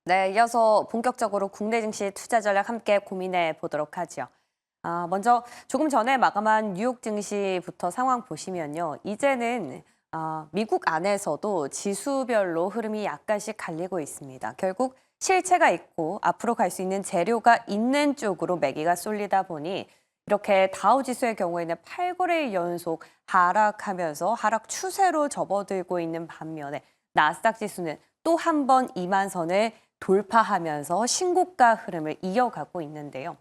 네, 이어서 본격적으로 국내 증시 투자 전략 함께 고민해 보도록 하죠. 먼저 조금 전에 마감한 뉴욕 증시부터 상황 보시면요. 이제는 미국 안에서도 지수별로 흐름이 약간씩 갈리고 있습니다. 결국 실체가 있고 앞으로 갈 수 있는 재료가 있는 쪽으로 매기가 쏠리다 보니 이렇게 다우 지수의 경우에는 8거래일 연속 하락하면서 하락 추세로 접어들고 있는 반면에 나스닥 지수는 또 한 번 2만 선을 돌파하면서 신고가 흐름을 이어가고 있는데요.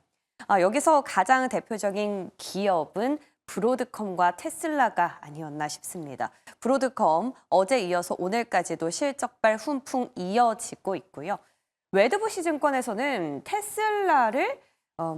여기서 가장 대표적인 기업은 브로드컴과 테슬라가 아니었나 싶습니다. 브로드컴 어제 이어서 오늘까지도 실적발 훈풍 이어지고 있고요. 웨드부시 증권에서는 테슬라를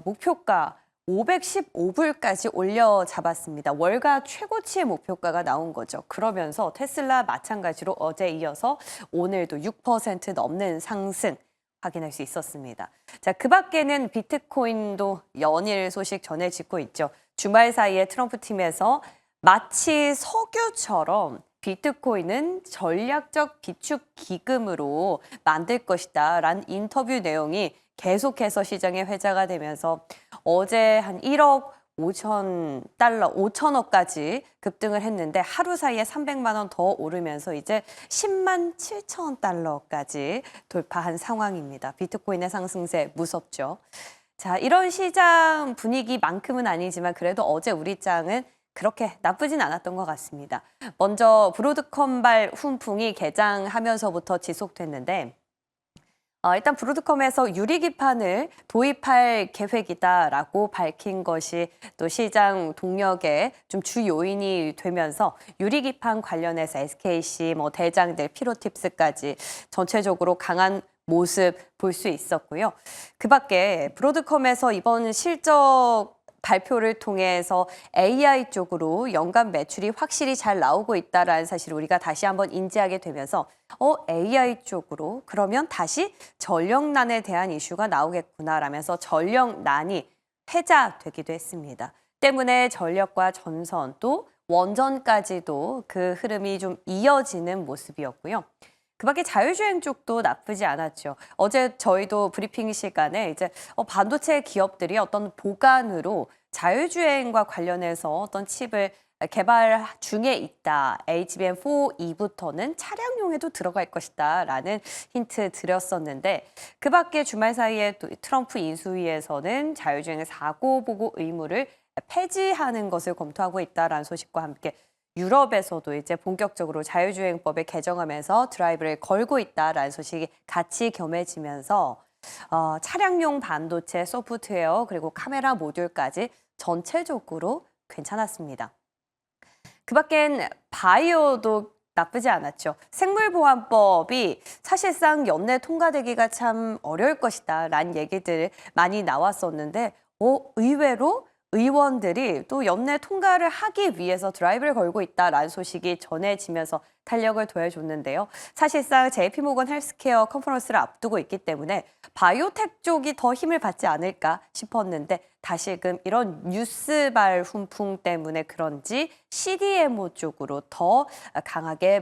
목표가 515불까지 올려 잡았습니다. 월가 최고치의 목표가가 나온 거죠. 그러면서 테슬라 마찬가지로 어제 이어서 오늘도 6% 넘는 상승 확인할 수 있었습니다. 자, 그 밖에는 비트코인도 연일 소식 전해지고 있죠. 주말 사이에 트럼프 팀에서 마치 석유처럼 비트코인은 전략적 비축 기금으로 만들 것이다 라는 인터뷰 내용이 계속해서 시장에 회자가 되면서 어제 한 1억 5천 달러, 5천억까지 급등을 했는데 하루 사이에 300만 원 더 오르면서 이제 10만 7천 달러까지 돌파한 상황입니다. 비트코인의 상승세 무섭죠. 자, 이런 시장 분위기만큼은 아니지만 그래도 어제 우리 장은 그렇게 나쁘진 않았던 것 같습니다. 먼저 브로드컴발 훈풍이 개장하면서부터 지속됐는데 일단 브로드컴에서 유리기판을 도입할 계획이다라고 밝힌 것이 또 시장 동력의 좀 주 요인이 되면서 유리기판 관련해서 SKC, 대장들, 피로팁스까지 전체적으로 강한 모습 볼 수 있었고요. 그 밖에 브로드컴에서 이번 실적 발표를 통해서 AI 쪽으로 연간 매출이 확실히 잘 나오고 있다라는 사실을 우리가 다시 한번 인지하게 되면서 AI 쪽으로 그러면 다시 전력난에 대한 이슈가 나오겠구나라면서 전력난이 해자되기도 했습니다. 때문에 전력과 전선 또 원전까지도 그 흐름이 좀 이어지는 모습이었고요. 그 밖에 자율주행 쪽도 나쁘지 않았죠. 어제 저희도 브리핑 시간에 이제 반도체 기업들이 어떤 보관으로 자율주행과 관련해서 어떤 칩을 개발 중에 있다. HBM4E부터는 차량용에도 들어갈 것이다. 라는 힌트 드렸었는데 그 밖에 주말 사이에 또 트럼프 인수위에서는 자율주행 사고 보고 의무를 폐지하는 것을 검토하고 있다라는 소식과 함께 유럽에서도 이제 본격적으로 자율주행법을 개정하면서 드라이브를 걸고 있다라는 소식이 같이 겸해지면서 차량용 반도체, 소프트웨어 그리고 카메라 모듈까지 전체적으로 괜찮았습니다. 그 밖엔 바이오도 나쁘지 않았죠. 생물보안법이 사실상 연내 통과되기가 참 어려울 것이다 라는 얘기들 많이 나왔었는데 의외로 의원들이 또 연내 통과를 하기 위해서 드라이브를 걸고 있다라는 소식이 전해지면서 탄력을 더해줬는데요. 사실상 JP모건 헬스케어 컨퍼런스를 앞두고 있기 때문에 바이오텍 쪽이 더 힘을 받지 않을까 싶었는데 다시금 이런 뉴스발 훈풍 때문에 그런지 CDMO 쪽으로 더 강하게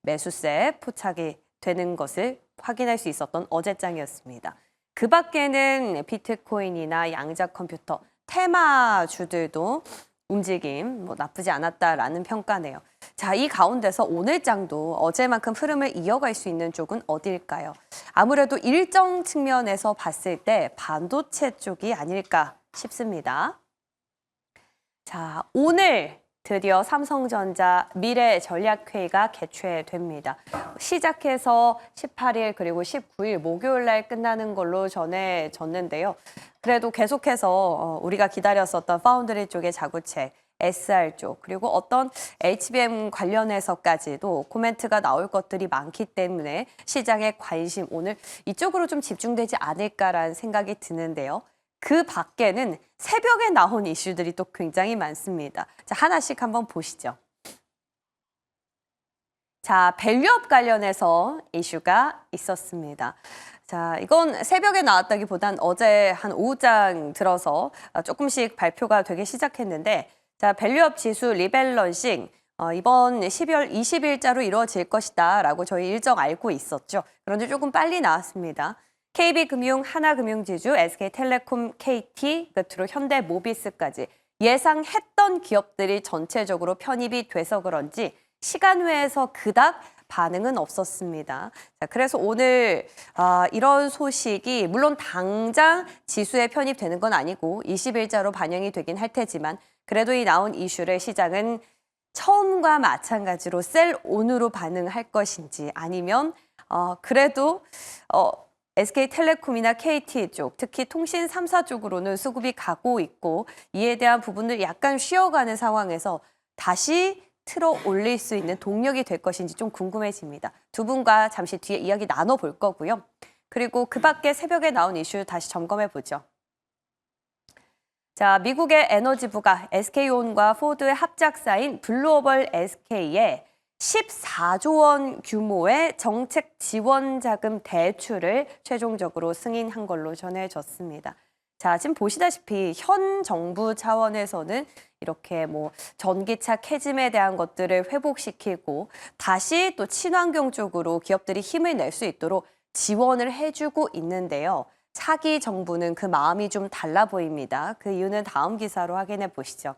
매수세 포착이 되는 것을 확인할 수 있었던 어제장이었습니다. 그 밖에는 비트코인이나 양자 컴퓨터, 테마주들도 움직임 나쁘지 않았다라는 평가네요. 자, 이 가운데서 오늘 장도 어제만큼 흐름을 이어갈 수 있는 쪽은 어디일까요? 아무래도 일정 측면에서 봤을 때 반도체 쪽이 아닐까 싶습니다. 자, 오늘 드디어 삼성전자 미래전략회의가 개최됩니다. 시작해서 18일 그리고 19일 목요일 날 끝나는 걸로 전해졌는데요. 그래도 계속해서 우리가 기다렸었던 파운드리 쪽의 자구책, SR 쪽 그리고 어떤 HBM 관련해서까지도 코멘트가 나올 것들이 많기 때문에 시장의 관심 오늘 이쪽으로 좀 집중되지 않을까라는 생각이 드는데요. 그 밖에는 새벽에 나온 이슈들이 또 굉장히 많습니다. 자, 하나씩 한번 보시죠. 자, 밸류업 관련해서 이슈가 있었습니다. 자, 이건 새벽에 나왔다기보단 어제 한 오후장 들어서 조금씩 발표가 되기 시작했는데 자, 밸류업 지수 리밸런싱 이번 12월 20일자로 이루어질 것이다라고 저희 일정 알고 있었죠. 그런데 조금 빨리 나왔습니다. KB금융, 하나금융지주, SK텔레콤, KT, 끝으로 현대모비스까지 예상했던 기업들이 전체적으로 편입이 돼서 그런지 시간 외에서 그닥 반응은 없었습니다. 자, 그래서 오늘 이런 소식이 물론 당장 지수에 편입되는 건 아니고 20일자로 반영이 되긴 할 테지만 그래도 이 나온 이슈를 시장은 처음과 마찬가지로 셀온으로 반응할 것인지 아니면 그래도 SK텔레콤이나 KT 쪽, 특히 통신 3사 쪽으로는 수급이 가고 있고 이에 대한 부분을 약간 쉬어가는 상황에서 다시 틀어 올릴 수 있는 동력이 될 것인지 좀 궁금해집니다. 두 분과 잠시 뒤에 이야기 나눠볼 거고요. 그리고 그 밖에 새벽에 나온 이슈 다시 점검해 보죠. 자, 미국의 에너지부가 SK온과 포드의 합작사인 블루오벌 SK에 14조 원 규모의 정책 지원 자금 대출을 최종적으로 승인한 걸로 전해졌습니다. 자, 지금 보시다시피 현 정부 차원에서는 이렇게 전기차 캐즘에 대한 것들을 회복시키고 다시 또 친환경 쪽으로 기업들이 힘을 낼 수 있도록 지원을 해주고 있는데요. 차기 정부는 그 마음이 좀 달라 보입니다. 그 이유는 다음 기사로 확인해 보시죠.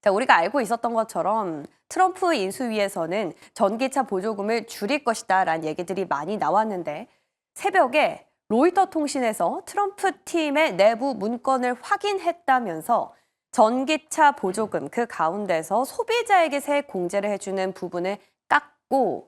자, 우리가 알고 있었던 것처럼 트럼프 인수위에서는 전기차 보조금을 줄일 것이다라는 얘기들이 많이 나왔는데 새벽에 로이터 통신에서 트럼프 팀의 내부 문건을 확인했다면서 전기차 보조금 그 가운데서 소비자에게 세액 공제를 해주는 부분을 깎고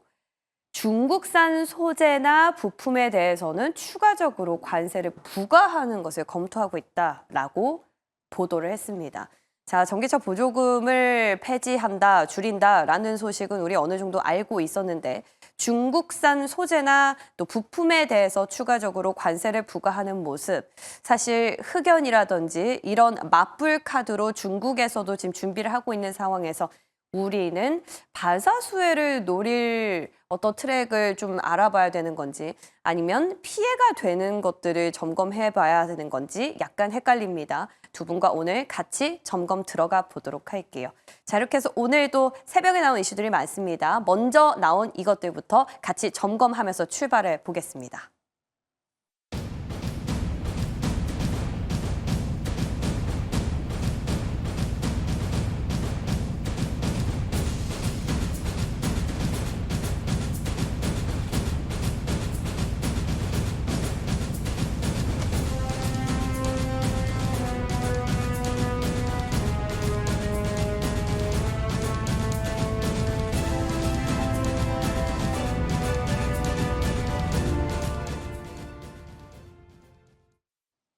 중국산 소재나 부품에 대해서는 추가적으로 관세를 부과하는 것을 검토하고 있다라고 보도를 했습니다. 자, 전기차 보조금을 폐지한다, 줄인다라는 소식은 우리 어느 정도 알고 있었는데 중국산 소재나 또 부품에 대해서 추가적으로 관세를 부과하는 모습, 사실 흑연이라든지 이런 맞불 카드로 중국에서도 지금 준비를 하고 있는 상황에서 우리는 반사수혜를 노릴 어떤 트랙을 좀 알아봐야 되는 건지 아니면 피해가 되는 것들을 점검해 봐야 되는 건지 약간 헷갈립니다. 두 분과 오늘 같이 점검 들어가 보도록 할게요. 자, 이렇게 해서 오늘도 새벽에 나온 이슈들이 많습니다. 먼저 나온 이것들부터 같이 점검하면서 출발해 보겠습니다.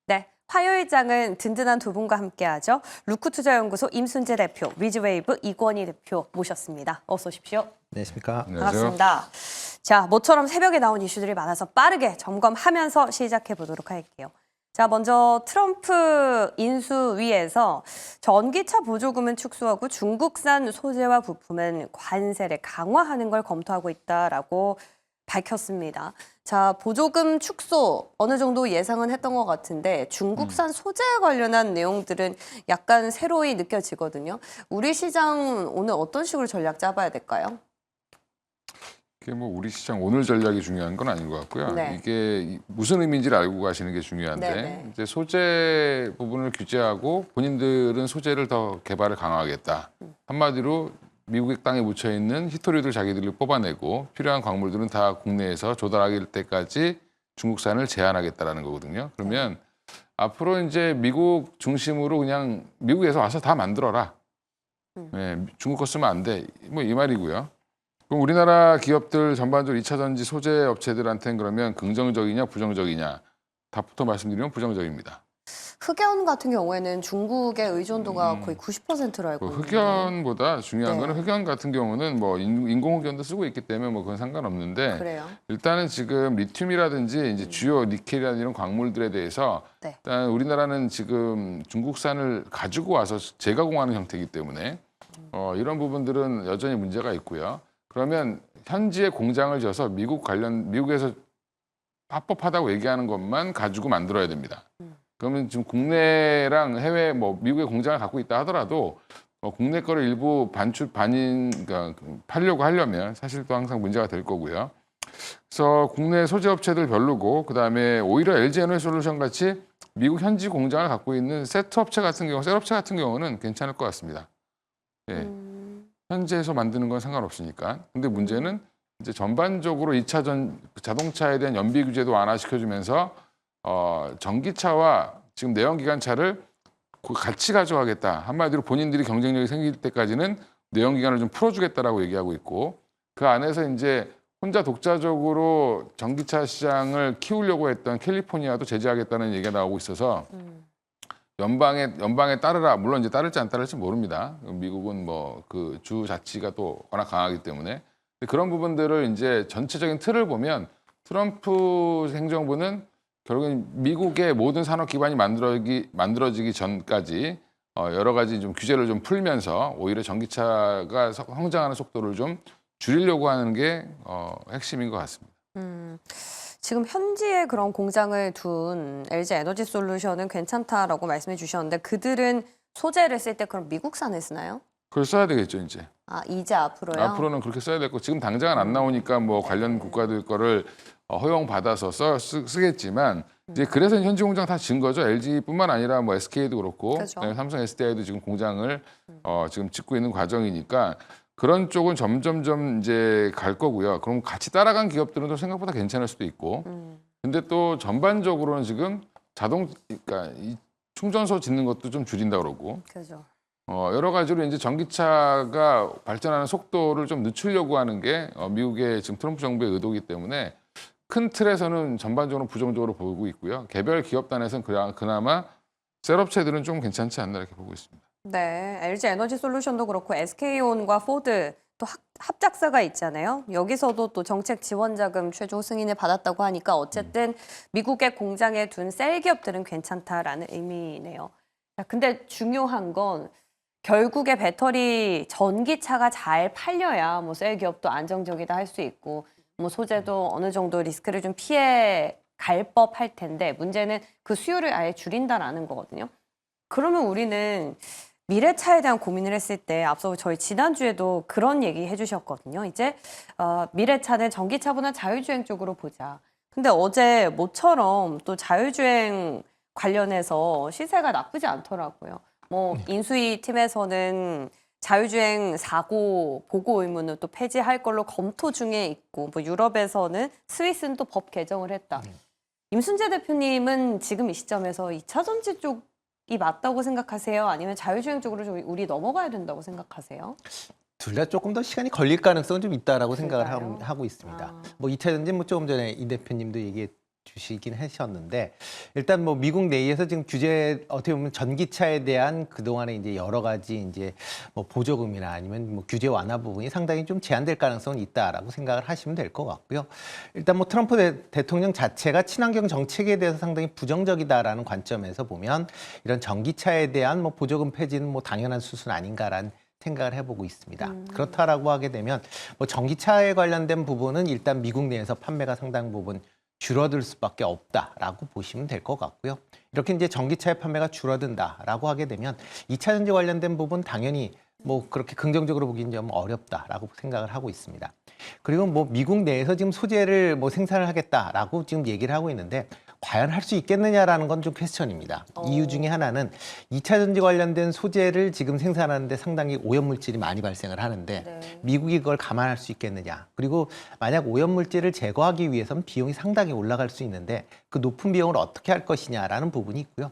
네, 화요일장은 든든한 두 분과 함께하죠. 루크투자연구소 임순재 대표, 리즈웨이브 이권희 대표 모셨습니다. 어서 오십시오. 네, 안녕하십니까. 반갑습니다. 자, 모처럼 새벽에 나온 이슈들이 많아서 빠르게 점검하면서 시작해 보도록 할게요. 자, 먼저 트럼프 인수위에서 전기차 보조금은 축소하고 중국산 소재와 부품은 관세를 강화하는 걸 검토하고 있다라고 밝혔습니다. 자, 보조금 축소 어느 정도 예상은 했던 것 같은데 중국산 소재에 관련한 내용들은 약간 새로이 느껴지거든요. 우리 시장 오늘 어떤 식으로 전략 짜봐야 될까요? 이게 우리 시장 오늘 전략이 중요한 건 아닌 것 같고요. 네. 이게 무슨 의미인지를 알고 가시는 게 중요한데 네네. 이제 소재 부분을 규제하고 본인들은 소재를 더 개발을 강화하겠다. 한마디로 미국 땅에 묻혀 있는 히토리들 자기들이 뽑아내고 필요한 광물들은 다 국내에서 조달할 때까지 중국산을 제한하겠다라는 거거든요. 그러면 앞으로 이제 미국 중심으로 그냥 미국에서 와서 다 만들어라. 네, 중국 거 쓰면 안 돼. 이 말이고요. 그럼 우리나라 기업들 전반적으로 2차 전지 소재 업체들한테는 그러면 긍정적이냐 부정적이냐 답부터 말씀드리면 부정적입니다. 흑연 같은 경우에는 중국의 의존도가 거의 90%로 알고 있는데. 흑연보다 중요한 네. 거는 흑연 같은 경우는 인공흑연도 쓰고 있기 때문에 그건 상관없는데 그래요? 일단은 지금 리튬이라든지 이제 주요 니켈이라는 이런 광물들에 대해서 네. 일단 우리나라는 지금 중국산을 가지고 와서 재가공하는 형태이기 때문에 이런 부분들은 여전히 문제가 있고요. 그러면 현지에 공장을 져서 미국에서 합법하다고 얘기하는 것만 가지고 만들어야 됩니다. 그러면 지금 국내랑 해외 미국에 공장을 갖고 있다 하더라도 국내 거를 일부 그러니까 팔려고 하려면 사실 또 항상 문제가 될 거고요. 그래서 국내 소재 업체들 별로고 그다음에 오히려 LG 에너지솔루션 같이 미국 현지 공장을 갖고 있는 셋 업체 같은 경우는 괜찮을 것 같습니다. 예. 현지에서 만드는 건 상관없으니까. 근데 문제는 이제 전반적으로 2차 자동차에 대한 연비 규제도 완화시켜주면서 전기차와 지금 내연기관차를 같이 가져가겠다. 한마디로 본인들이 경쟁력이 생길 때까지는 내연기관을 좀 풀어주겠다라고 얘기하고 있고 그 안에서 이제 혼자 독자적으로 전기차 시장을 키우려고 했던 캘리포니아도 제재하겠다는 얘기가 나오고 있어서 연방에 따르라. 물론 이제 따를지 안 따를지 모릅니다. 미국은 뭐 그 주 자치가 또 워낙 강하기 때문에 근데 그런 부분들을 이제 전체적인 틀을 보면 트럼프 행정부는 결국은 미국의 모든 산업 기반이 만들어지기 전까지 여러 가지 좀 규제를 좀 풀면서 오히려 전기차가 성장하는 속도를 좀 줄이려고 하는 게 핵심인 것 같습니다. 지금 현지에 그런 공장을 둔 LG 에너지 솔루션은 괜찮다라고 말씀해 주셨는데 그들은 소재를 쓸 때 그럼 미국산을 쓰나요? 그걸 써야 되겠죠, 이제. 이제 앞으로요? 앞으로는 그렇게 써야 되고 지금 당장은 안 나오니까 뭐 관련 국가들 거를 허용 받아서 쓰겠지만 이제 그래서 현지 공장 다 진 거죠. LG뿐만 아니라 뭐 SK도 그렇고 그렇죠. 그다음에 삼성, SDI도 지금 공장을 지금 짓고 있는 과정이니까 그런 쪽은 점점점 이제 갈 거고요. 그럼 같이 따라간 기업들은 또 생각보다 괜찮을 수도 있고. 근데 또 전반적으로는 지금 그러니까 이 충전소 짓는 것도 좀 줄인다 그러고. 그죠. 여러 가지로 이제 전기차가 발전하는 속도를 좀 늦추려고 하는 게 미국의 지금 트럼프 정부의 의도이기 때문에 큰 틀에서는 전반적으로 부정적으로 보고 있고요. 개별 기업단에서는 그나마 셀업체들은 좀 괜찮지 않나 이렇게 보고 있습니다. 네, LG 에너지 솔루션도 그렇고 SK온과 포드 또 합작사가 있잖아요. 여기서도 또 정책 지원 자금 최종 승인을 받았다고 하니까 어쨌든 미국의 공장에 둔 셀 기업들은 괜찮다라는 의미네요. 자, 근데 중요한 건 결국에 배터리 전기차가 잘 팔려야 뭐 셀 기업도 안정적이다 할 수 있고 뭐 소재도 어느 정도 리스크를 좀 피해 갈 법할 텐데 문제는 그 수요를 아예 줄인다라는 거거든요. 그러면 우리는 미래차에 대한 고민을 했을 때 앞서 저희 지난주에도 그런 얘기 해주셨거든요. 이제 미래차는 전기차보다 자율주행 쪽으로 보자. 근데 어제 모처럼 또 자율주행 관련해서 시세가 나쁘지 않더라고요. 뭐 인수위 팀에서는 자율주행 사고 보고 의무는 또 폐지할 걸로 검토 중에 있고 뭐 유럽에서는 스위스는 또 법 개정을 했다. 임순재 대표님은 지금 이 시점에서 2차 전지 쪽이 맞다고 생각하세요? 아니면 자율주행 쪽으로 좀 우리 넘어가야 된다고 생각하세요? 둘 다 조금 더 시간이 걸릴 가능성은 좀 있다라고 그럴까요? 생각을 하고 있습니다. 뭐 2차 전지 뭐 조금 전에 이 대표님도 얘기해 주시긴 하셨는데 일단 뭐 미국 내에서 지금 규제 어떻게 보면 전기차에 대한 그동안에 이제 여러 가지 이제 뭐 보조금이나 아니면 뭐 규제 완화 부분이 상당히 좀 제한될 가능성은 있다라고 생각을 하시면 될 것 같고요. 일단 뭐 트럼프 대통령 자체가 친환경 정책에 대해서 상당히 부정적이다라는 관점에서 보면 이런 전기차에 대한 뭐 보조금 폐지는 뭐 당연한 수순 아닌가라는 생각을 해보고 있습니다. 그렇다라고 하게 되면 뭐 전기차에 관련된 부분은 일단 미국 내에서 판매가 상당 부분 줄어들 수밖에 없다라고 보시면 될 것 같고요. 이렇게 이제 전기차의 판매가 줄어든다라고 하게 되면 2차 전지 관련된 부분 당연히 뭐 그렇게 긍정적으로 보기는 좀 어렵다라고 생각을 하고 있습니다. 그리고 뭐 미국 내에서 지금 소재를 뭐 생산을 하겠다라고 지금 얘기를 하고 있는데 과연 할 수 있겠느냐라는 건 좀 퀘스천입니다. 이유 중에 하나는 2차 전지 관련된 소재를 지금 생산하는데 상당히 오염물질이 많이 발생을 하는데 네. 미국이 그걸 감안할 수 있겠느냐. 그리고 만약 오염물질을 제거하기 위해서는 비용이 상당히 올라갈 수 있는데 그 높은 비용을 어떻게 할 것이냐라는 부분이 있고요.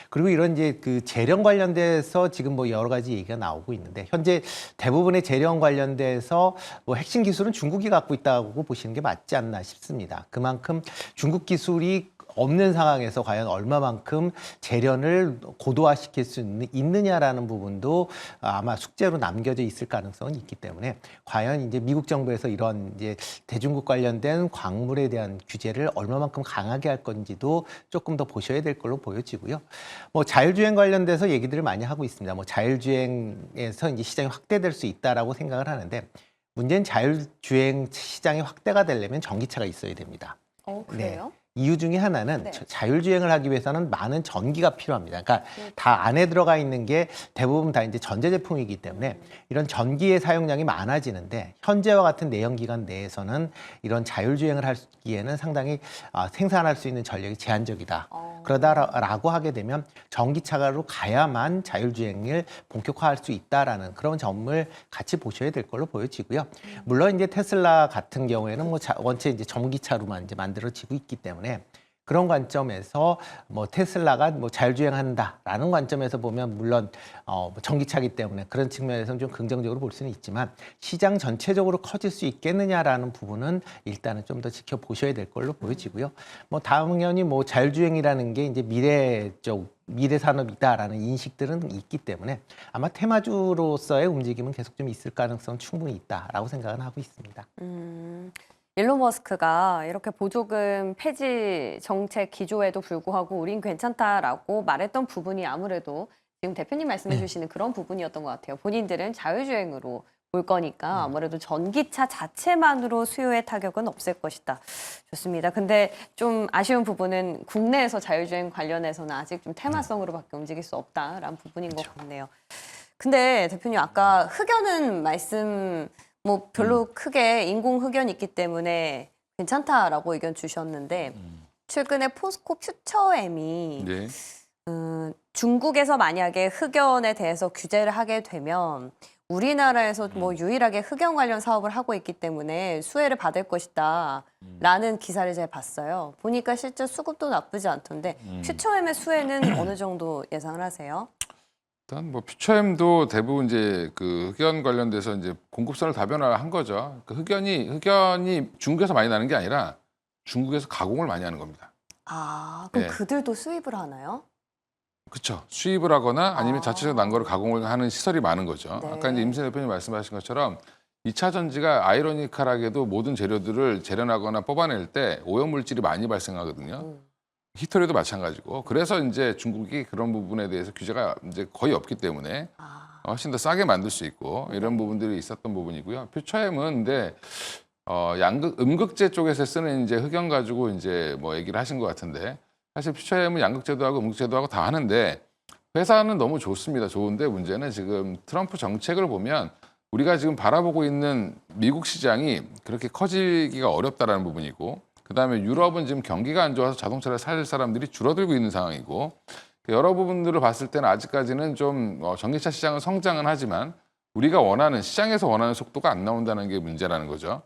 그리고 이런 이제 그 재련 관련돼서 지금 뭐 여러 가지 얘기가 나오고 있는데 현재 대부분의 재련 관련돼서 뭐 핵심 기술은 중국이 갖고 있다고 보시는 게 맞지 않나 싶습니다. 그만큼 중국 기술이 없는 상황에서 과연 얼마만큼 재련을 고도화시킬 수 있느냐라는 부분도 아마 숙제로 남겨져 있을 가능성은 있기 때문에 과연 이제 미국 정부에서 이런 이제 대중국 관련된 광물에 대한 규제를 얼마만큼 강하게 할 건지도 조금 더 보셔야 될 걸로 보여지고요. 뭐 자율주행 관련돼서 얘기들을 많이 하고 있습니다. 뭐 자율주행에서 이제 시장이 확대될 수 있다라고 생각을 하는데 문제는 자율주행 시장이 확대가 되려면 전기차가 있어야 됩니다. 그래요? 이유 중에 하나는 네. 자율주행을 하기 위해서는 많은 전기가 필요합니다. 그러니까 다 안에 들어가 있는 게 대부분 다 이제 전자제품이기 때문에 이런 전기의 사용량이 많아지는데 현재와 같은 내연기관 내에서는 이런 자율주행을 하기에는 상당히 생산할 수 있는 전력이 제한적이다. 그러다라고 하게 되면 전기차로 가야만 자율주행을 본격화할 수 있다라는 그런 점을 같이 보셔야 될 걸로 보여지고요. 물론 이제 테슬라 같은 경우에는 뭐 원체 이제 전기차로만 이제 만들어지고 있기 때문에 그런 관점에서 뭐 테슬라가 뭐 자율주행한다라는 관점에서 보면 물론 전기차기 때문에 그런 측면에서는 좀 긍정적으로 볼 수는 있지만 시장 전체적으로 커질 수 있겠느냐라는 부분은 일단은 좀 더 지켜보셔야 될 걸로 보여지고요. 뭐 당연히 뭐 자율주행이라는 게 이제 미래 산업이다라는 인식들은 있기 때문에 아마 테마주로서의 움직임은 계속 좀 있을 가능성 충분히 있다라고 생각은 하고 있습니다. 일론 머스크가 이렇게 보조금 폐지 정책 기조에도 불구하고 우린 괜찮다라고 말했던 부분이 아무래도 지금 대표님 말씀해 주시는 그런 부분이었던 것 같아요. 본인들은 자율주행으로 볼 거니까 아무래도 전기차 자체만으로 수요의 타격은 없을 것이다. 좋습니다. 근데 좀 아쉬운 부분은 국내에서 자율주행 관련해서는 아직 좀 테마성으로밖에 움직일 수 없다라는 부분인 것 같네요. 근데 대표님 아까 흑연은 말씀 뭐 별로 크게 인공 흑연이 있기 때문에 괜찮다라고 의견 주셨는데 최근에 포스코 퓨처엠이 네. 중국에서 만약에 흑연에 대해서 규제를 하게 되면 우리나라에서 뭐 유일하게 흑연 관련 사업을 하고 있기 때문에 수혜를 받을 것이다 라는 기사를 제가 봤어요. 보니까 실제 수급도 나쁘지 않던데 퓨처엠의 수혜는 어느 정도 예상을 하세요? 일단 뭐 퓨처엠도 대부분 이제 그 흑연 관련돼서 이제 공급선을 다변화한 거죠. 그 흑연이 중국에서 많이 나는 게 아니라 중국에서 가공을 많이 하는 겁니다. 아, 그럼 예. 그들도 수입을 하나요? 그렇죠. 수입을 하거나 아니면 아. 자체적으로 난 거를 가공을 하는 시설이 많은 거죠. 네. 아까 이제 임신 대표님 말씀하신 것처럼 2차 전지가 아이러니컬하게도 모든 재료들을 재련하거나 뽑아낼 때 오염물질이 많이 발생하거든요. 히토리도 마찬가지고. 그래서 이제 중국이 그런 부분에 대해서 규제가 이제 거의 없기 때문에 훨씬 더 싸게 만들 수 있고 이런 부분들이 있었던 부분이고요. 퓨처엠은 근데 음극재 쪽에서 쓰는 이제 흑연 가지고 이제 뭐 얘기를 하신 것 같은데 사실 퓨처엠은 양극재도 하고 음극재도 하고 다 하는데 회사는 너무 좋습니다. 좋은데 문제는 지금 트럼프 정책을 보면 우리가 지금 바라보고 있는 미국 시장이 그렇게 커지기가 어렵다라는 부분이고 그다음에 유럽은 지금 경기가 안 좋아서 자동차를 살 사람들이 줄어들고 있는 상황이고 여러 부분들을 봤을 때는 아직까지는 좀 전기차 시장은 성장은 하지만 우리가 원하는 시장에서 원하는 속도가 안 나온다는 게 문제라는 거죠.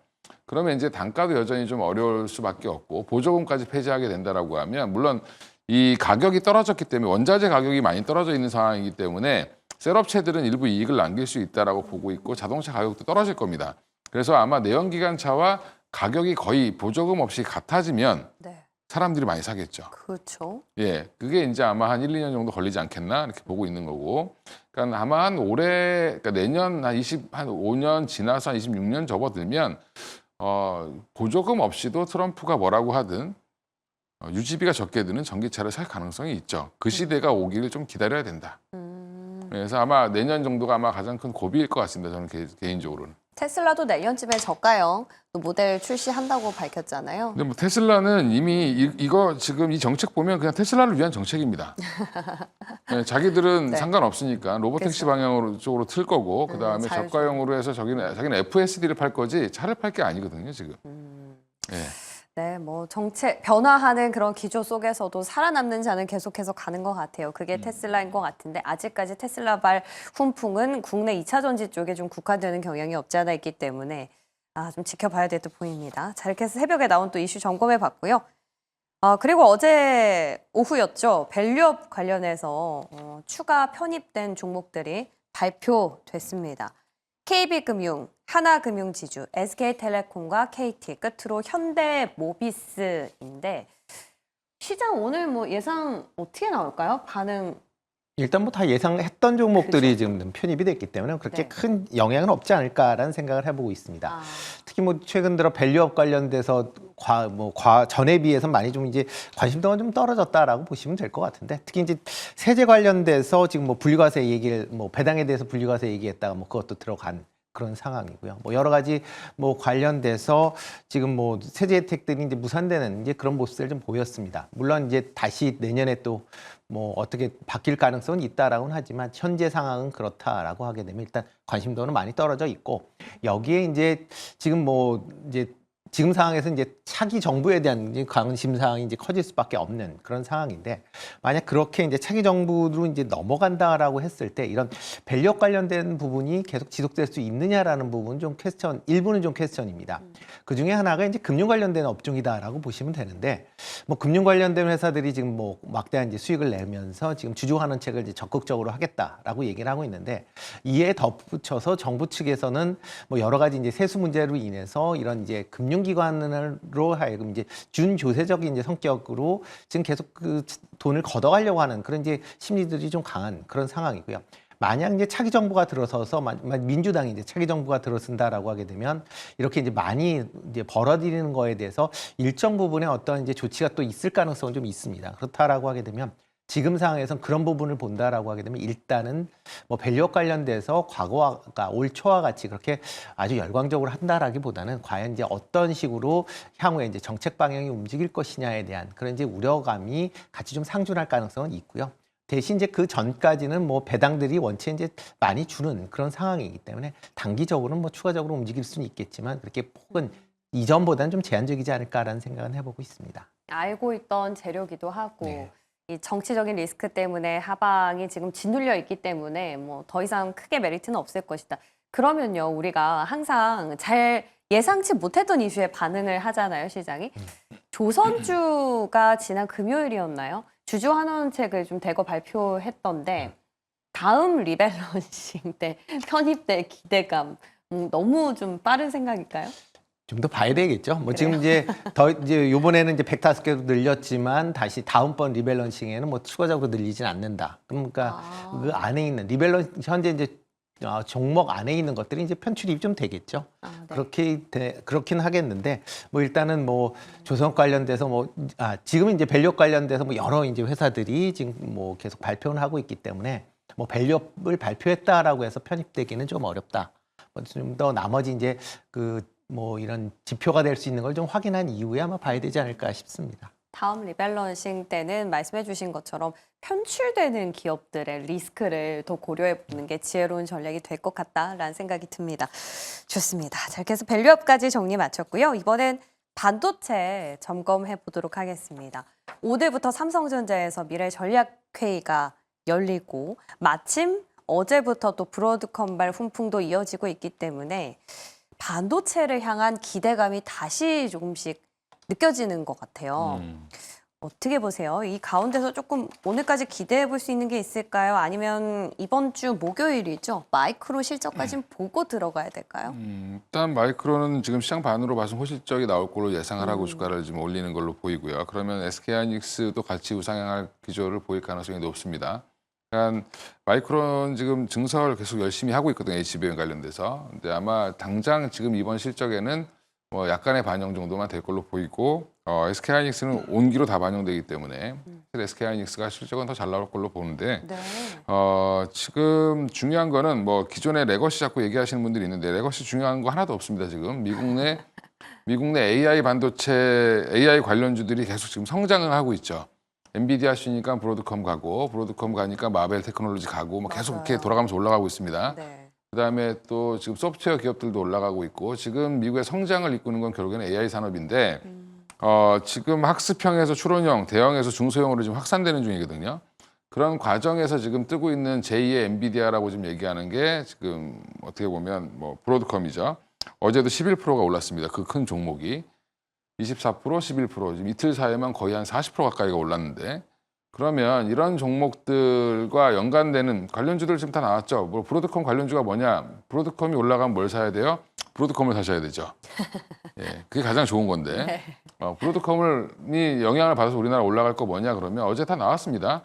그러면 이제 단가도 여전히 좀 어려울 수밖에 없고 보조금까지 폐지하게 된다라고 하면 물론 이 가격이 떨어졌기 때문에 원자재 가격이 많이 떨어져 있는 상황이기 때문에 셀업체들은 일부 이익을 남길 수 있다라고 보고 있고 자동차 가격도 떨어질 겁니다. 그래서 아마 내연기관차와 가격이 거의 보조금 없이 같아지면 네. 사람들이 많이 사겠죠. 그렇죠. 예, 그게 이제 아마 한 1, 2년 정도 걸리지 않겠나 이렇게 보고 있는 거고. 그러니까 아마 한 올해, 그러니까 내년 한 5년 지나서 한 26년 접어들면 보조금 없이도 트럼프가 뭐라고 하든 유지비가 적게 드는 전기차를 살 가능성이 있죠. 그 시대가 오기를 좀 기다려야 된다. 그래서 아마 내년 정도가 아마 가장 큰 고비일 것 같습니다. 저는 개인적으로는. 테슬라도 내년쯤에 저가형 또 모델 출시한다고 밝혔잖아요. 근데 뭐 테슬라는 이미 이거 지금 이 정책 보면 그냥 테슬라를 위한 정책입니다. 네, 자기들은 네. 상관없으니까 로보택시 그렇죠. 방향으로 쪽으로 틀 거고 그다음에 자율주행. 저가형으로 해서 자기는 FSD를 팔 거지 차를 팔 게 아니거든요 지금. 예. 네, 뭐 정책 변화하는 그런 기조 속에서도 살아남는 자는 계속해서 가는 것 같아요. 그게 테슬라인 것 같은데 아직까지 테슬라발 훈풍은 국내 2차 전지 쪽에 좀 국한되는 경향이 없지 않아 있기 때문에 좀 지켜봐야 될 듯 보입니다. 자, 이렇게 해서 새벽에 나온 또 이슈 점검해 봤고요. 그리고 어제 오후였죠. 밸류업 관련해서 추가 편입된 종목들이 발표됐습니다. KB금융, 하나금융지주, SK텔레콤과 KT, 끝으로 현대모비스인데 시장 오늘 뭐 예상 어떻게 나올까요? 반응. 일단 뭐 다 예상했던 종목들이 지금 편입이 됐기 때문에 그렇게 네. 큰 영향은 없지 않을까라는 생각을 해보고 있습니다. 아, 특히 뭐 최근 들어 밸류업 관련돼서 전에 비해서 많이 좀 이제 관심도가 좀 떨어졌다라고 보시면 될 것 같은데 특히 이제 세제 관련돼서 지금 뭐 분류과세 얘기를 뭐 배당에 대해서 분류과세 얘기했다가 뭐 그것도 들어간 그런 상황이고요. 뭐 여러 가지 뭐 관련돼서 지금 뭐 세제 혜택들이 이제 무산되는 이제 그런 모습을 좀 보였습니다. 물론 이제 다시 내년에 또 뭐 어떻게 바뀔 가능성은 있다라고는 하지만 현재 상황은 그렇다라고 하게 되면 일단 관심도는 많이 떨어져 있고 여기에 이제 지금 뭐 이제 지금 상황에서 이제 차기 정부에 대한 이제 관심 사항이 이제 커질 수밖에 없는 그런 상황인데 만약 그렇게 이제 차기 정부로 이제 넘어간다라고 했을 때 이런 밸류업 관련된 부분이 계속 지속될 수 있느냐라는 부분은 좀 퀘스천, 일부는 좀 퀘스천입니다. 그 중에 하나가 이제 금융 관련된 업종이다라고 보시면 되는데 뭐 금융 관련된 회사들이 지금 뭐 막대한 이제 수익을 내면서 지금 주주 환원책을 이제 적극적으로 하겠다라고 얘기를 하고 있는데 이에 덧붙여서 정부 측에서는 뭐 여러 가지 이제 세수 문제로 인해서 이런 이제 금융기관으로 하여금 이제 준조세적인 이제 성격으로 지금 계속 그 돈을 걷어가려고 하는 그런 이제 심리들이 좀 강한 그런 상황이고요. 만약 이제 차기 정부가 들어서서 민주당이 이제 차기 정부가 들어선다라고 하게 되면 이렇게 이제 많이 이제 벌어들이는 거에 대해서 일정 부분의 어떤 이제 조치가 또 있을 가능성은 좀 있습니다. 그렇다라고 하게 되면 지금 상황에선 그런 부분을 본다라고 하게 되면 일단은 뭐 밸류업 관련돼서 과거와 올 초와 같이 그렇게 아주 열광적으로 한다라기보다는 과연 이제 어떤 식으로 향후에 이제 정책 방향이 움직일 것이냐에 대한 그런 이제 우려감이 같이 좀 상존할 가능성은 있고요. 대신 이제 그 전까지는 뭐 배당들이 원체 이제 많이 주는 그런 상황이기 때문에 단기적으로는 뭐 추가적으로 움직일 수는 있겠지만 그렇게 폭은 이전보다는 좀 제한적이지 않을까라는 생각은 해보고 있습니다. 알고 있던 재료기도 하고 네. 이 정치적인 리스크 때문에 하방이 지금 짓눌려 있기 때문에 뭐 더 이상 크게 메리트는 없을 것이다. 그러면요, 우리가 항상 잘 예상치 못했던 이슈에 반응을 하잖아요, 시장이. 조선주가 지난 금요일이었나요? 주주 환원책을 좀 대거 발표했던데 다음 리밸런싱 때 편입될 기대감 너무 좀 빠른 생각일까요? 좀 더 봐야 되겠죠. 뭐 그래요? 지금 이제 요번에는 이제 105개로 늘렸지만 다시 다음번 리밸런싱에는 뭐 추가적으로 늘리진 않는다. 그러니까 그 안에 있는 현재 이제 종목 안에 있는 것들이 이제 편출이 좀 되겠죠. 네. 그렇긴 하겠는데 뭐 일단은 뭐 조선 관련돼서 지금 이제 밸류업 관련돼서 뭐 여러 이제 회사들이 지금 뭐 계속 발표를 하고 있기 때문에 뭐 밸류업을 발표했다라고 해서 편입되기는 좀 어렵다. 좀 더 나머지 이제 뭐 이런 지표가 될 수 있는 걸 좀 확인한 이후에 아마 봐야 되지 않을까 싶습니다. 다음 리밸런싱 때는 말씀해 주신 것처럼 편출되는 기업들의 리스크를 더 고려해 보는 게 지혜로운 전략이 될 것 같다라는 생각이 듭니다. 좋습니다. 자, 이렇게 해서 밸류업까지 정리 마쳤고요. 이번엔 반도체 점검해 보도록 하겠습니다. 오늘부터 삼성전자에서 미래 전략회의가 열리고 마침 어제부터 또 브로드컴발 훈풍도 이어지고 있기 때문에 반도체를 향한 기대감이 다시 조금씩 느껴지는 것 같아요. 어떻게 보세요? 이 가운데서 조금 오늘까지 기대해 볼 수 있는 게 있을까요? 아니면 이번 주 목요일이죠. 마이크로 실적까지 보고 들어가야 될까요? 일단 마이크로는 지금 시장 반으로 봐서 호실적이 나올 걸로 예상을 하고 주가를 지금 올리는 걸로 보이고요. 그러면 SK하이닉스도 같이 우상향할 기조를 보일 가능성이 높습니다. 그러니까 마이크로는 지금 증설 계속 열심히 하고 있거든요. HBM 관련돼서. 근데 아마 당장 지금 이번 실적에는 뭐 약간의 반영 정도만 될 걸로 보이고 SK하이닉스는 온기로 다 반영되기 때문에 SK하이닉스가 실적은 더 잘 나올 걸로 보는데 네. 지금 중요한 거는 뭐 기존에 레거시 자꾸 얘기하시는 분들이 있는데 레거시 중요한 거 하나도 없습니다. 지금 미국 내 AI 반도체 AI 관련주들이 계속 지금 성장을 하고 있죠. 엔비디아 쉬니까 브로드컴 가고 브로드컴 가니까 마벨 테크놀로지 가고 뭐 계속 이렇게 돌아가면서 올라가고 있습니다. 네. 그다음에 또 지금 소프트웨어 기업들도 올라가고 있고 지금 미국의 성장을 이끄는 건 결국에는 AI 산업인데 지금 학습형에서 추론형, 대형에서 중소형으로 지금 확산되는 중이거든요. 그런 과정에서 지금 뜨고 있는 제2의 엔비디아라고 지금 얘기하는 게 지금 어떻게 보면 뭐 브로드컴이죠. 어제도 11%가 올랐습니다. 그 큰 종목이 24%, 11% 지금 이틀 사이에만 거의 한 40% 가까이가 올랐는데 그러면 이런 종목들과 연관되는 관련주들 지금 다 나왔죠. 뭐 브로드컴 관련주가 뭐냐? 브로드컴이 올라가면 뭘 사야 돼요? 브로드컴을 사셔야 되죠. 예, 그게 가장 좋은 건데 네. 브로드컴이 영향을 받아서 우리나라 올라갈 거 뭐냐 그러면 어제 다 나왔습니다.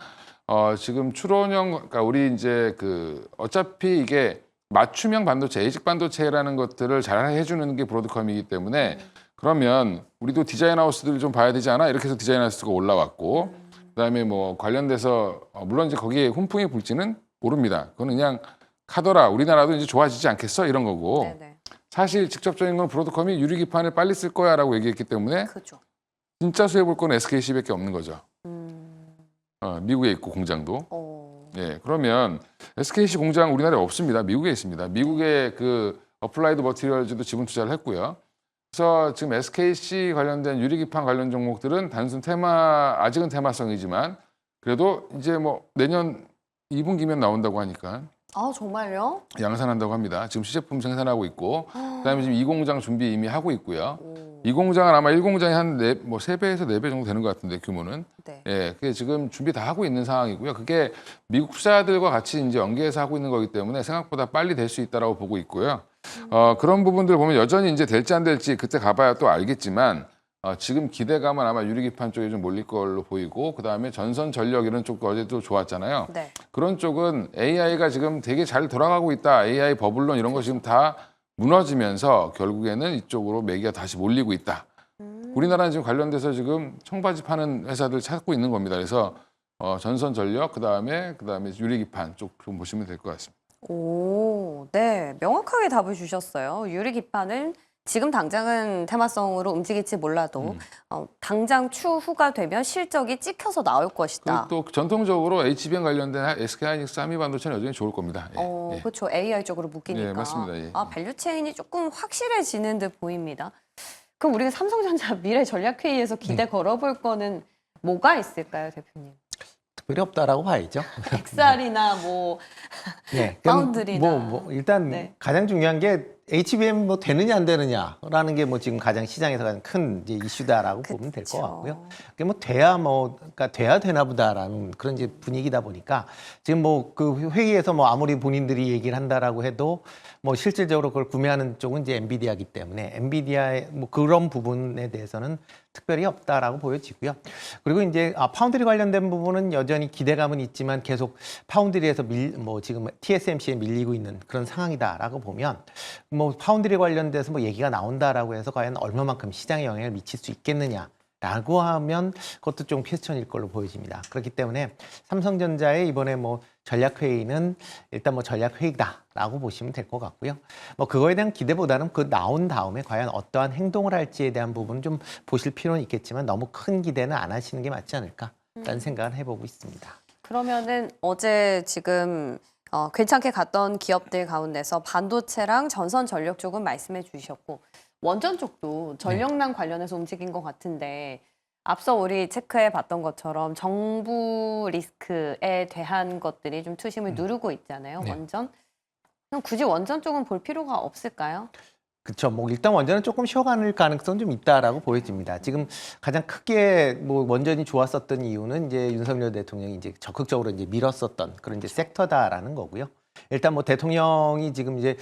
지금 추론형, 그러니까 우리 이제 어차피 이게 맞춤형 반도체, 에이직 반도체라는 것들을 잘 해주는 게 브로드컴이기 때문에 그러면 우리도 디자인 하우스들을 좀 봐야 되지 않아? 이렇게 해서 디자인 하우스가 올라왔고 그다음에 뭐 관련돼서 물론 이제 거기에 훈풍이 불지는 모릅니다. 그건 그냥 카더라 우리나라도 이제 좋아지지 않겠어 이런 거고 네네. 사실 직접적인 건 브로드컴이 유리기판을 빨리 쓸 거야라고 얘기했기 때문에 그죠. 진짜 수혜 볼 건 SKC밖에 없는 거죠. 미국에 있고 공장도. 예, 그러면 SKC 공장 우리나라에 없습니다. 미국에 있습니다. 미국의 그 어플라이드 머티리얼즈도 지분 투자를 했고요. 그래서 지금 SKC 관련된 유리기판 관련 종목들은 단순 아직은 테마성이지만 그래도 이제 뭐 내년 2분기면 나온다고 하니까 아, 정말요? 양산한다고 합니다. 지금 시제품 생산하고 있고 그다음에 지금 2공장 준비 이미 하고 있고요. 2공장은 아마 1공장이 한 3배에서 4배 정도 되는 것 같은데 규모는. 네. 예, 그게 지금 준비 다 하고 있는 상황이고요. 그게 미국 투자자들과 같이 이제 연계해서 하고 있는 거기 때문에 생각보다 빨리 될 수 있다라고 보고 있고요. 그런 부분들 보면 여전히 이제 될지 안 될지 그때 가봐야 또 알겠지만 지금 기대감은 아마 유리기판 쪽에 좀 몰릴 걸로 보이고 그다음에 전선 전력 이런 쪽도 어제도 좋았잖아요. 네. 그런 쪽은 AI가 지금 되게 잘 돌아가고 있다. AI 버블론 이런 거 지금 다 무너지면서 결국에는 이쪽으로 매기가 다시 몰리고 있다. 우리나라는 지금 관련돼서 지금 청바지 파는 회사들 찾고 있는 겁니다. 그래서 전선 전력 그다음에 유리기판 쪽 좀 보시면 될 것 같습니다. 오, 네. 명확하게 답을 주셨어요. 유리기판은 지금 당장은 테마성으로 움직일지 몰라도 당장 추후가 되면 실적이 찍혀서 나올 것이다. 그리고 또 전통적으로 HBM 관련된 SK하이닉스 한미반도체는 여전히 좋을 겁니다. 예, 예. 그렇죠. AI 쪽으로 묶이니까. 예, 맞습니다. 예. 밸류체인이 조금 확실해지는 듯 보입니다. 그럼 우리가 삼성전자 미래 전략회의에서 기대 걸어볼 거는 뭐가 있을까요, 대표님? 특별히 없다라고 봐야죠. 엑살이나 뭐 네, 그럼 파운드리나. 일단 네. 가장 중요한 게 HBM 뭐 되느냐 안 되느냐라는 게 뭐 지금 가장 시장에서 가장 큰 이제 이슈다라고 보면 될 것 같고요. 그게 뭐 그러니까 돼야 되나 보다라는 그런 이제 분위기다 보니까 지금 뭐 그 회의에서 뭐 아무리 본인들이 얘기를 한다라고 해도 뭐 실질적으로 그걸 구매하는 쪽은 이제 엔비디아이기 때문에 엔비디아의 뭐 그런 부분에 대해서는 특별히 없다라고 보여지고요. 그리고 이제 파운드리 관련된 부분은 여전히 기대감은 있지만 계속 파운드리에서 뭐 지금 TSMC에 밀리고 있는 그런 상황이다라고 보면 뭐 파운드리 관련돼서 뭐 얘기가 나온다라고 해서 과연 얼마만큼 시장에 영향을 미칠 수 있겠느냐라고 하면 그것도 좀 퀘스천일 걸로 보여집니다. 그렇기 때문에 삼성전자의 이번에 뭐 전략회의는 일단 뭐 전략회의다라고 보시면 될 것 같고요. 뭐 그거에 대한 기대보다는 그 나온 다음에 과연 어떠한 행동을 할지에 대한 부분은 좀 보실 필요는 있겠지만 너무 큰 기대는 안 하시는 게 맞지 않을까라는 생각을 해보고 있습니다. 그러면은 어제 지금 괜찮게 갔던 기업들 가운데서 반도체랑 전선 전력 쪽은 말씀해 주셨고 원전 쪽도 전력난 관련해서 움직인 것 같은데 앞서 우리 체크해 봤던 것처럼 정부 리스크에 대한 것들이 좀 투심을 누르고 있잖아요. 네. 원전. 그럼 굳이 원전 쪽은 볼 필요가 없을까요? 그렇죠. 뭐 일단 원전은 조금 쉬어가는 가능성 좀 있다라고 보여집니다. 지금 가장 크게 뭐 원전이 좋았었던 이유는 이제 윤석열 대통령이 이제 적극적으로 이제 밀었었던 그런 이제 섹터다라는 거고요. 일단 뭐 대통령이 지금 이제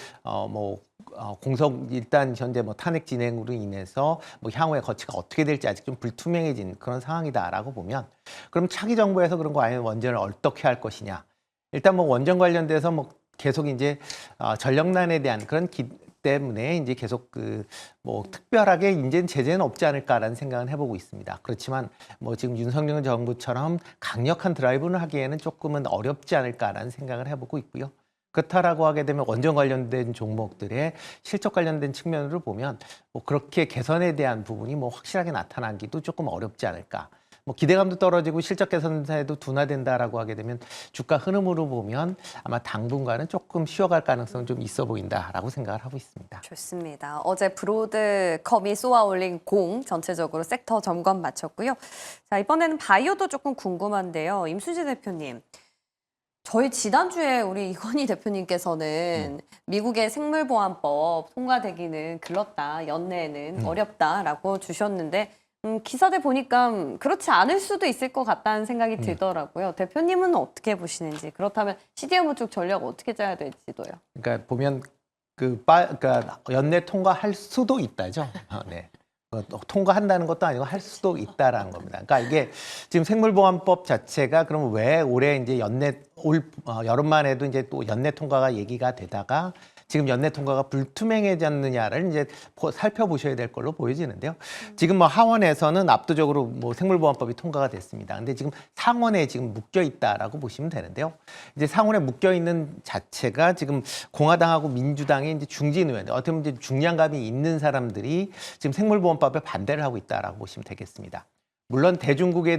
일단 현재 뭐 탄핵 진행으로 인해서 뭐 향후의 거치가 어떻게 될지 아직 좀 불투명해진 그런 상황이다라고 보면 그럼 차기 정부에서 그런 거 아니면 원전을 어떻게 할 것이냐. 일단 뭐 원전 관련돼서 뭐 계속 이제 전력난에 대한 그런 때문에 이제 계속 뭐 특별하게 이제는 제재는 없지 않을까라는 생각은 해보고 있습니다. 그렇지만 뭐 지금 윤석열 정부처럼 강력한 드라이브를 하기에는 조금은 어렵지 않을까라는 생각을 해보고 있고요. 그렇다라고 하게 되면 원전 관련된 종목들의 실적 관련된 측면으로 보면 뭐 그렇게 개선에 대한 부분이 뭐 확실하게 나타나기도 조금 어렵지 않을까. 뭐 기대감도 떨어지고 실적 개선에도 둔화된다라고 하게 되면 주가 흐름으로 보면 아마 당분간은 조금 쉬어갈 가능성은 좀 있어 보인다라고 생각을 하고 있습니다. 좋습니다. 어제 브로드컴이 쏘아올린 공 전체적으로 섹터 점검 마쳤고요. 자, 이번에는 바이오도 조금 궁금한데요. 임수지 대표님. 저희 지난주에 우리 이건희 대표님께서는 미국의 생물보안법 통과되기는 글렀다, 연내에는 어렵다라고 주셨는데 기사들 보니까 그렇지 않을 수도 있을 것 같다는 생각이 들더라고요. 대표님은 어떻게 보시는지, 그렇다면 CDMO 쪽 전략 어떻게 짜야 될지도요. 그러니까 보면 그러니까 연내 통과할 수도 있다죠. 네. 통과한다는 것도 아니고 할 수도 있다라는 겁니다. 그러니까 이게 지금 생물보안법 자체가 그럼 왜 올해 이제 여름만 해도 이제 또 연내 통과가 얘기가 되다가 지금 연내 통과가 불투명해졌느냐를 이제 살펴보셔야 될 걸로 보여지는데요. 지금 뭐 하원에서는 압도적으로 뭐 생물보안법이 통과가 됐습니다. 근데 지금 상원에 지금 묶여 있다라고 보시면 되는데요. 이제 상원에 묶여 있는 자체가 지금 공화당하고 민주당의 이제 중진 의원, 어떻게 보면 이제 중량감이 있는 사람들이 지금 생물보안법에 반대를 하고 있다라고 보시면 되겠습니다. 물론 대중국이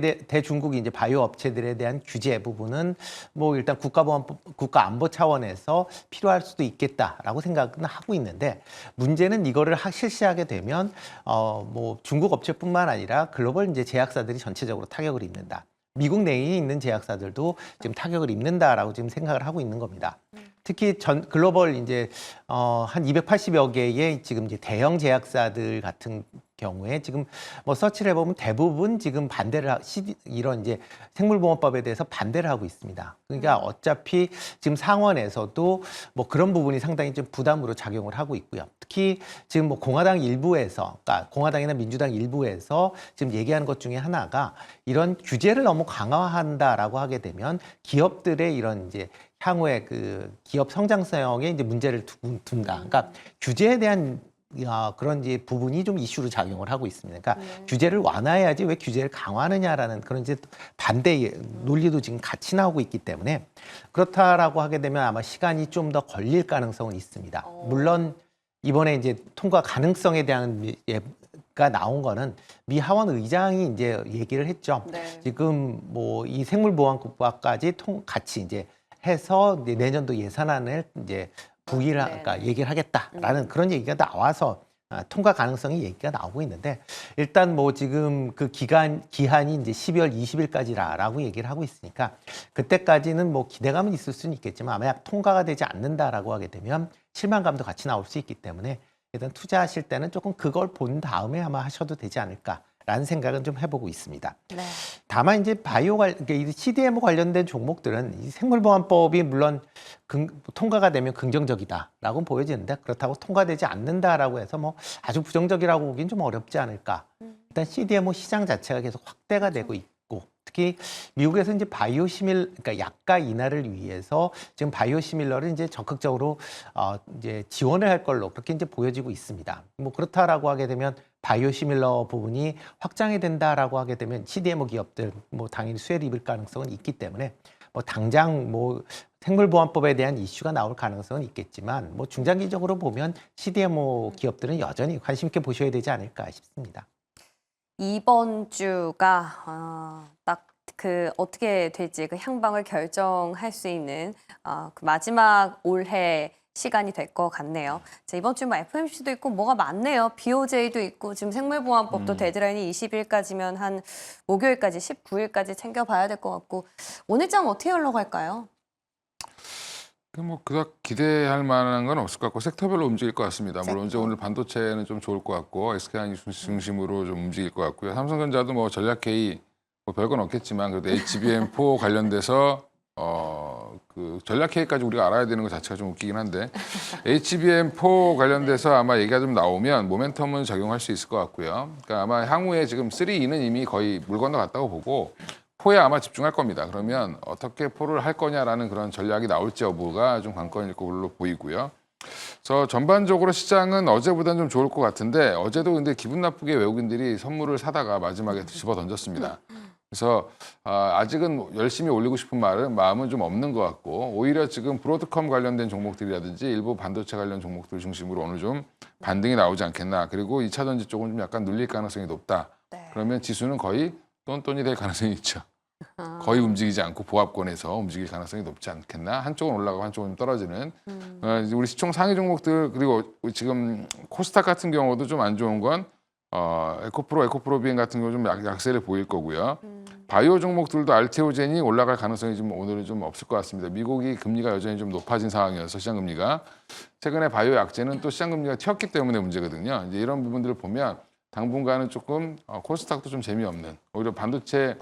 이제 바이오 업체들에 대한 규제 부분은 뭐 일단 국가안보 차원에서 필요할 수도 있겠다라고 생각은 하고 있는데, 문제는 이거를 실시하게 되면 뭐 중국 업체뿐만 아니라 글로벌 이제 제약사들이 전체적으로 타격을 입는다. 미국 내에 있는 제약사들도 지금 타격을 입는다라고 지금 생각을 하고 있는 겁니다. 특히 글로벌 이제 한 280여 개의 지금 이제 대형 제약사들 같은 경우에 지금 뭐 서치를 해보면 대부분 지금 이런 이제 생물보건법에 대해서 반대를 하고 있습니다. 그러니까 어차피 지금 상원에서도 뭐 그런 부분이 상당히 좀 부담으로 작용을 하고 있고요. 특히 지금 뭐 공화당 일부에서, 그러니까 공화당이나 민주당 일부에서 지금 얘기하는 것 중에 하나가 이런 규제를 너무 강화한다라고 하게 되면 기업들의 이런 이제 향후에 그 기업 성장성에 이제 문제를 둔다. 그러니까 규제에 대한 그런 이제 부분이 좀 이슈로 작용을 하고 있습니다. 그러니까 규제를 완화해야지 왜 규제를 강화하느냐라는 그런 이제 반대 논리도 지금 같이 나오고 있기 때문에, 그렇다라고 하게 되면 아마 시간이 좀 더 걸릴 가능성은 있습니다. 물론 이번에 이제 통과 가능성에 대한 가 나온 거는 미 하원 의장이 이제 얘기를 했죠. 네. 지금 뭐 이 생물보안법까지 같이 이제 해서 이제 내년도 예산안을 이제 그러니까 얘기를 하겠다라는 그런 얘기가 나와서 통과 가능성이 얘기가 나오고 있는데, 일단 뭐 지금 그 기한이 이제 12월 20일까지라고 얘기를 하고 있으니까 그때까지는 뭐 기대감은 있을 수는 있겠지만 아마 통과가 되지 않는다라고 하게 되면 실망감도 같이 나올 수 있기 때문에 일단 투자하실 때는 조금 그걸 본 다음에 아마 하셔도 되지 않을까라는 생각은 좀 해보고 있습니다. 네. 다만 이제 그러니까 CDMO 관련된 종목들은 이 생물보안법이 물론 통과가 되면 긍정적이다라고 보여지는데, 그렇다고 통과되지 않는다라고 해서 뭐 아주 부정적이라고 보기는 좀 어렵지 않을까. 일단 CDMO 시장 자체가 계속 확대가 되고 있고, 특히 미국에서 이제 그러니까 약가 인하를 위해서 지금 바이오시밀러를 이제 적극적으로 이제 지원을 할 걸로 그렇게 이제 보여지고 있습니다. 뭐 그렇다라고 하게 되면 바이오시밀러 부분이 확장이 된다라고 하게 되면 CDMO 기업들 뭐 당연히 수혜를 입을 가능성은 있기 때문에 뭐 당장 뭐 생물보안법에 대한 이슈가 나올 가능성은 있겠지만, 뭐 중장기적으로 보면 CDMO 기업들은 여전히 관심 있게 보셔야 되지 않을까 싶습니다. 이번 주가 딱 그 어떻게 될지 그 향방을 결정할 수 있는 그 마지막 올해 시간이 될 것 같네요. 자, 이번 주 뭐 FMC도 있고 뭐가 많네요. BOJ도 있고 지금 생물보안법도 데드라인이 20일까지면 한 목요일까지 19일까지 챙겨봐야 될 것 같고, 오늘 장 어떻게 흘러갈까요? 뭐 그닥 기대할 만한 건 없을 것 같고 섹터별로 움직일 것 같습니다. 물론 이제 오늘 반도체는 좀 좋을 것 같고 SK하이닉 중심으로 좀 움직일 것 같고요. 삼성전자도 뭐 전략회의 뭐 별건 없겠지만 그래도 HBM4 관련돼서 그 전략회의까지 우리가 알아야 되는 것 자체가 좀 웃기긴 한데 HBM4 관련돼서 아마 얘기가 좀 나오면 모멘텀은 적용할 수 있을 것 같고요. 그러니까 아마 향후에 지금 3E는 이미 거의 물 건너갔다고 보고 4에 아마 집중할 겁니다. 그러면 어떻게 4를 할 거냐라는 그런 전략이 나올지 여부가 좀 관건일 걸로 보이고요. 그래서 전반적으로 시장은 어제보다는 좀 좋을 것 같은데, 어제도 근데 기분 나쁘게 외국인들이 선물을 사다가 마지막에 집어 던졌습니다. 그래서 아직은 열심히 올리고 싶은 마음은 좀 없는 것 같고, 오히려 지금 브로드컴 관련된 종목들이라든지 일부 반도체 관련 종목들 중심으로 오늘 좀 반등이 나오지 않겠나. 그리고 2차 전지 쪽은 좀 약간 눌릴 가능성이 높다. 네. 그러면 지수는 거의 똔똔이 될 가능성이 있죠. 거의 움직이지 않고 보합권에서 움직일 가능성이 높지 않겠나. 한쪽은 올라가고 한쪽은 떨어지는. 우리 시총 상위 종목들, 그리고 지금 코스닥 같은 경우도 좀 안 좋은 건 에코프로비엔 같은 경우 좀 약세를 보일 거고요. 바이오 종목들도 알테오젠이 올라갈 가능성이 좀 오늘은 좀 없을 것 같습니다. 미국이 금리가 여전히 좀 높아진 상황이어서 시장 금리가, 최근에 바이오 약재는 또 시장 금리가 튀었기 때문에 문제거든요. 이제 이런 부분들을 보면 당분간은 조금 코스닥도 좀 재미없는, 오히려 반도체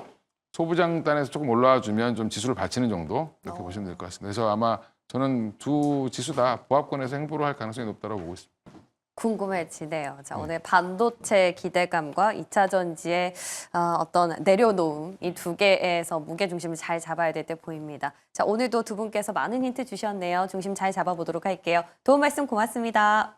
소부장단에서 조금 올라와 주면 좀 지수를 받치는 정도, 이렇게 보시면 될 것 같습니다. 그래서 아마 저는 두 지수 다 보합권에서 행보를 할 가능성이 높다고 보고 있습니다. 궁금해지네요. 자, 오늘 반도체 기대감과 2차 전지의 어떤 내려놓음 이 두 개에서 무게 중심을 잘 잡아야 될 때 보입니다. 자, 오늘도 두 분께서 많은 힌트 주셨네요. 중심 잘 잡아보도록 할게요. 도움 말씀 고맙습니다.